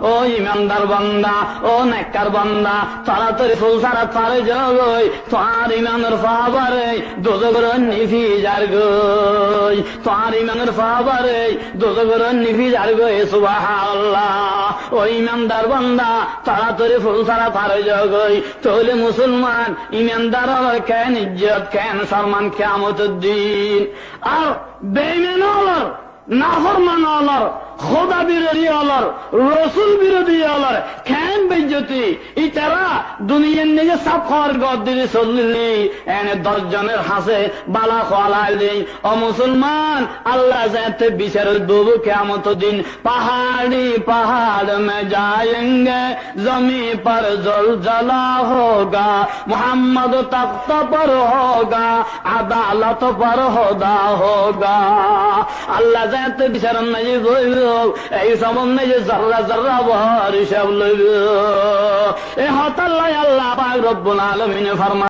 ও ইমানদার বান্দা, ও নেককার বান্দা, তাড়াতাড়ি ফুল ছাড়া পারে জগই তোমার ইমানের ফাবারে দোজগর নিভিজার গই, তোমার ইমানের ফাবারে দোজগর নিভিজার গই। সুবহানাল্লাহ। ও ইমানদার বান্দা, তাড়াতাড়ি ফুল ছাড়া পারে জগই। তাহলে মুসলমান ইমানদার হলো কেন ইজ্জত, কেন সম্মান কিয়ামতের দিন। আর বেঈমান হলো, নাফরমান হলো, খোদা বিরোধী হলার, রসুল বিরোধী হলার কেন বেজ্জতি। ইতারা দুনিয়ার নিজে সাপ খাওয়ার গদ দিয়ে চললি এনে 10 জনের হাসে বালা খোয়ালাই। ও মুসলমান, আল্লাহ যাতে বিচার দেবো কিয়ামত দিন। पहाड़ी पहाड़ में जाएंगे, जमी पर जलजला होगा, मोहम्मद तख्त पर होगा, अदालत पर होदा होगा। আল্লাহ যাতে বিচার নাই বইল, এই সম্বন্ধে যে জর্রা জর্রা বহর হিসাব লইব। এ হতাল্লাহ আল্লাহ পাক রব্বুল আলামিন ফরমান।